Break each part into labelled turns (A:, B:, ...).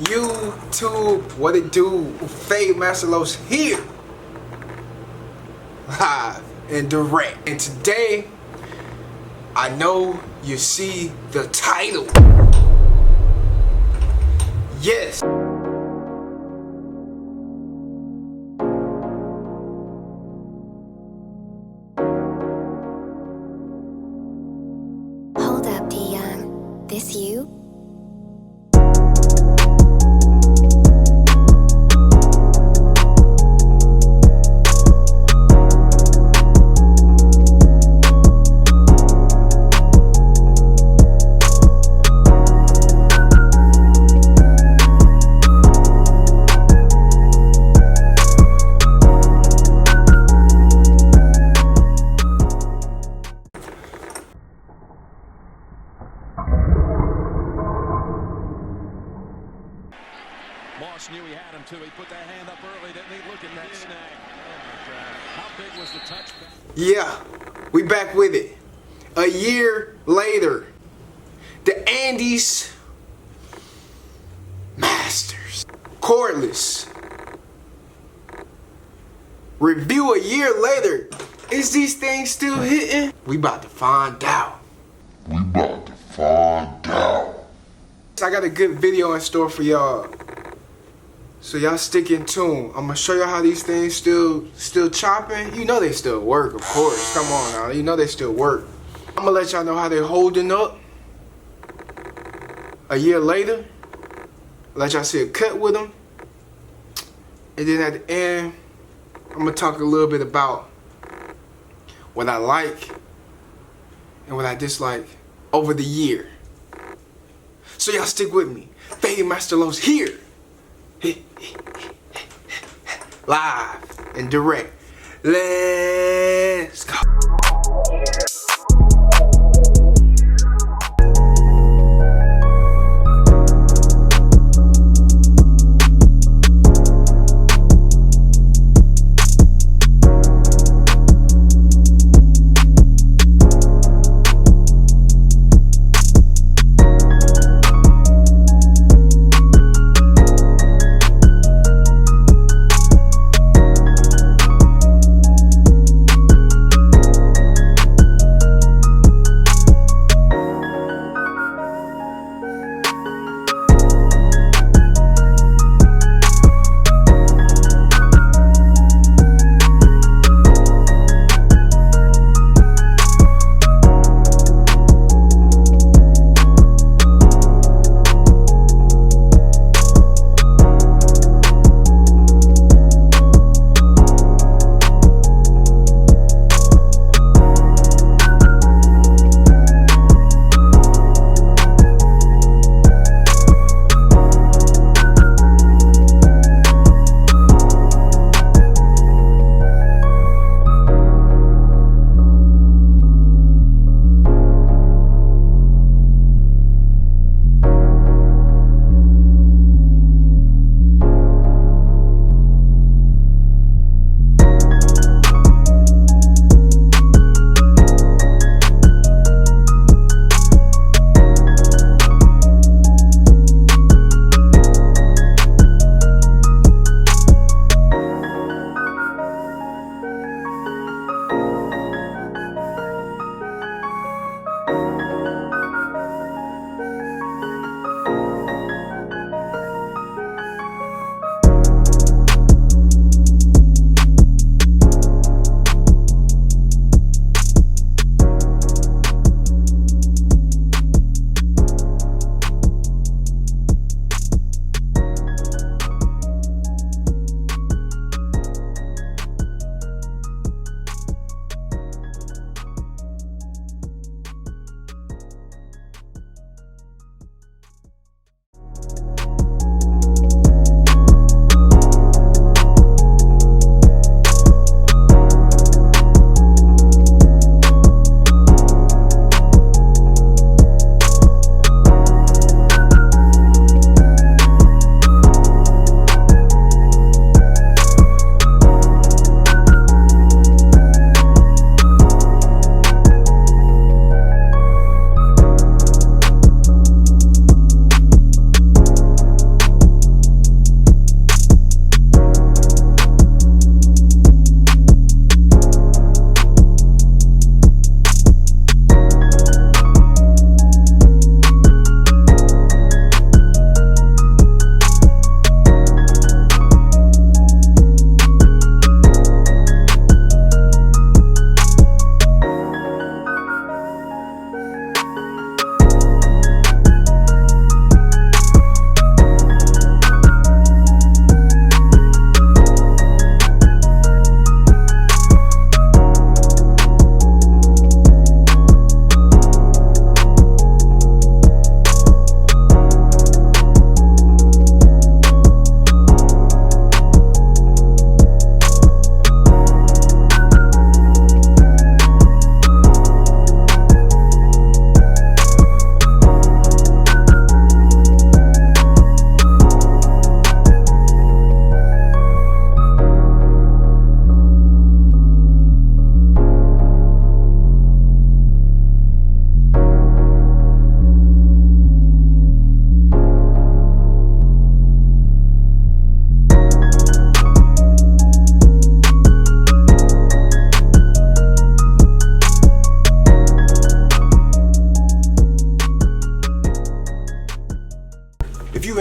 A: YouTube, what it do? FadeMasterLos here, live and direct. And today, I know you see the title. Yes.
B: Hold up, D-Young. This you?
C: Knew he had him too. He put that hand up early, didn't he? Look at that snag. How big was the touch?
A: Yeah, we back with it. A year later, the Andis Masters Cordless review a year later. Is these things still hitting? We about to find out. I got a good video in store for y'all. So y'all stick in tune. I'm gonna show y'all how these things still chopping. You know they still work, of course. Come on now, you know they still work. I'm gonna let y'all know how they're holding up a year later. Let y'all see a cut with them. And then at the end, I'm gonna talk a little bit about what I like and what I dislike over the year. So y'all stick with me. FadeMasterLos here. Live and direct. Let's go.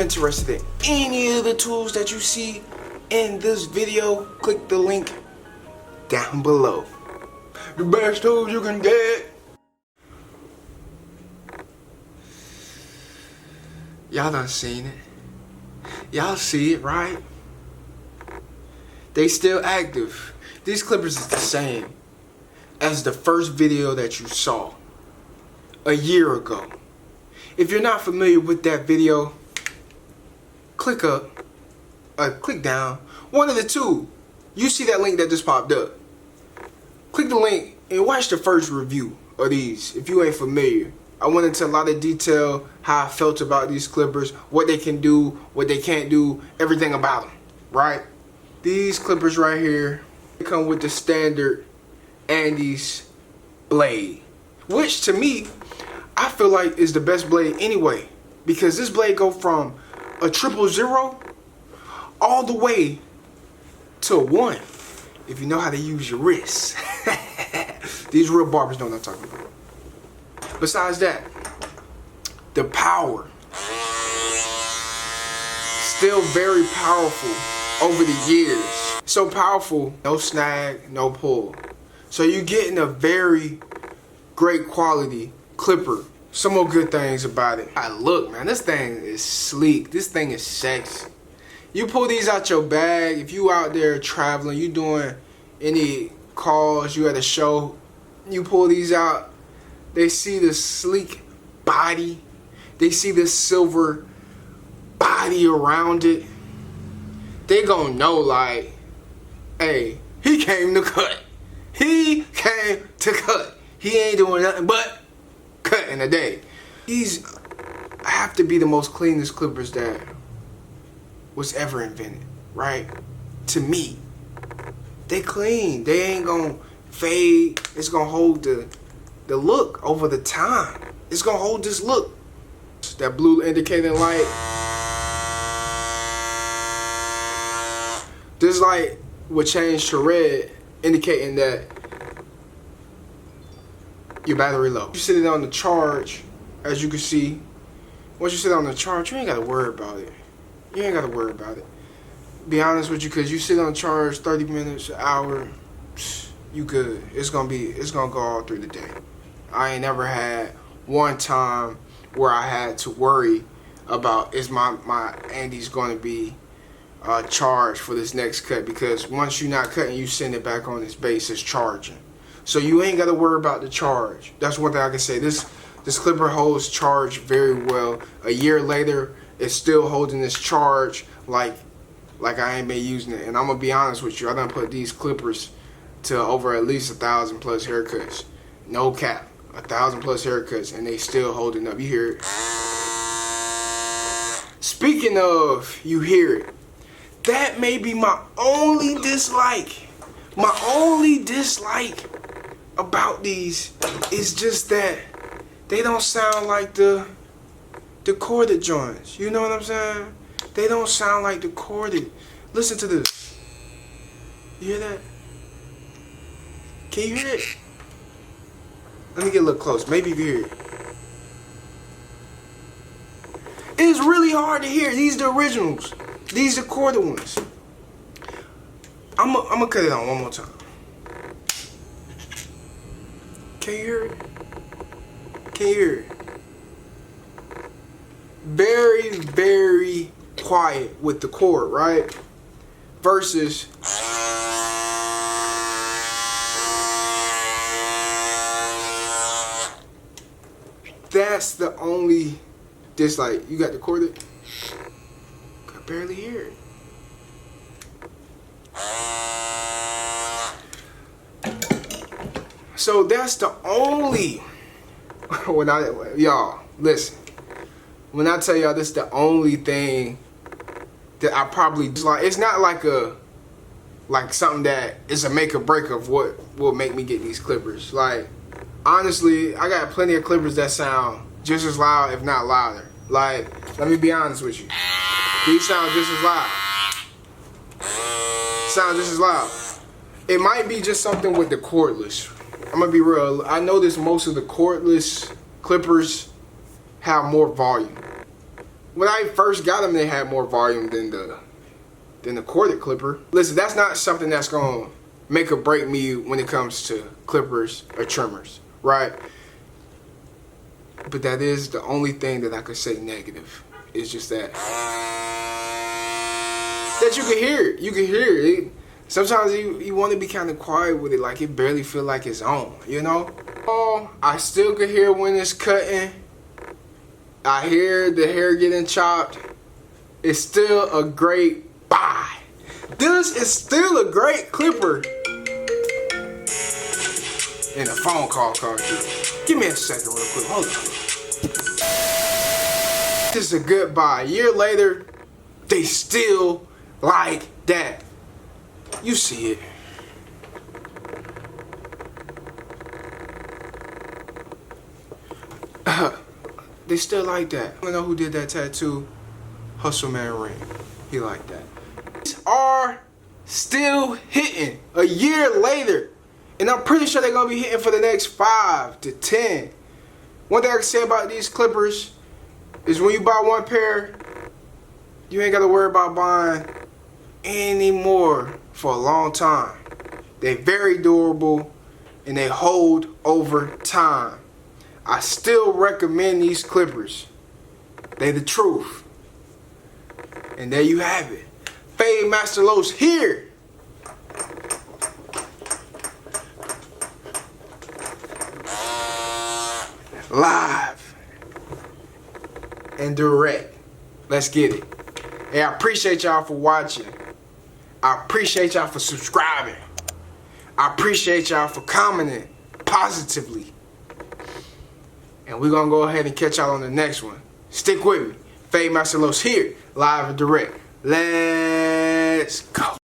A: interested in any of the tools that you see in this video, click the link down below. The best tools you can get. Y'all done seen it. Y'all see it, right? They still active. These clippers is the same as the first video that you saw a year ago. If you're not familiar with that video, click up, click down, one of the two. You see that link that just popped up. Click the link and watch the first review of these if you ain't familiar. I went into a lot of detail, how I felt about these clippers, what they can do, what they can't do, everything about them, right? These clippers right here, they come with the standard Andis blade, which to me, I feel like is the best blade anyway, because this blade go from a 000 all the way to a 1, if you know how to use your wrist. These real barbers know what I'm talking about. Besides that, the power, still very powerful over the years. So powerful, no snag, no pull. So you're getting a very great quality clipper. Some more good things about it. Look, man, this thing is sleek. This thing is sexy. You pull these out your bag. If you out there traveling, you doing any calls, you at a show, you pull these out. They see the sleek body. They see the silver body around it. They gonna know like, hey, he came to cut. He came to cut. He ain't doing nothing but cutting a day. These have to be the most cleanest clippers that was ever invented, right? To me, they clean. They ain't gonna fade. It's gonna hold the look over the time. It's gonna hold this look. That blue indicating light. This light will change to red, indicating that your battery low. You sit it on the charge, as you can see. Once you sit on the charge, you ain't gotta worry about it. You ain't gotta worry about it. Be honest with you, cause you sit on charge 30 minutes, an hour, you good. It's gonna go all through the day. I ain't never had one time where I had to worry about is my Andis going to be charged for this next cut, because once you're not cutting, you send it back on its base as charging. So you ain't got to worry about the charge. That's one thing I can say. This clipper holds charge very well. A year later, it's still holding this charge like I ain't been using it. And I'm gonna be honest with you, I done put these clippers to over at least 1,000 plus haircuts. No cap. 1,000 plus haircuts, and they still holding up. You hear it. Speaking of, you hear it. That may be my only dislike. My only dislike about these is just that they don't sound like the corded joints. You know what I'm saying? They don't sound like the corded. Listen to this. You hear that? Can you hear it? Let me get a little close. Maybe you hear it. It's really hard to hear. These are the originals. These are the corded ones. I'm gonna cut it on one more time. Can you hear it? Can you hear it? Very, very quiet with the cord, right? Versus that's the only dislike. You got the corded? I barely hear it. So that's the only, y'all, listen. When I tell y'all this is the only thing that I probably dislike, it's not like something that is a make or break of what will make me get these clippers. Like, honestly, I got plenty of clippers that sound just as loud, if not louder. Like, let me be honest with you. These sound just as loud. Sound just as loud. It might be just something with the cordless. I'm gonna be real. I noticed most of the cordless clippers have more volume. when I first got them, they had more volume than the corded clipper. Listen, that's not something that's gonna make or break me when it comes to clippers or trimmers, right? But that is the only thing that I could say negative. It's just that you can hear it. You can hear it. Sometimes you want to be kind of quiet with it, like it barely feel like it's on, you know? Oh, I still can hear when it's cutting. I hear the hair getting chopped. It's still a great buy. This is still a great clipper. And a phone call card. Give me a second real quick. Hold on. This is a good buy. A year later, they still like that. You see it. They still like that. I don't know who did that tattoo. Hustle Man Ring. He like that. These are still hitting a year later. And I'm pretty sure they're going to be hitting for the next 5 to 10. One thing I can say about these clippers is when you buy one pair, you ain't got to worry about buying any more for a long time. They're very durable and they hold over time. I still recommend these clippers. They the truth. And there you have it. FadeMasterLos here. Live and direct. Let's get it. Hey, I appreciate y'all for watching. I appreciate y'all for subscribing. I appreciate y'all for commenting positively. And we're gonna go ahead and catch y'all on the next one. Stick with me. FadeMasterLos here, live and direct. Let's go.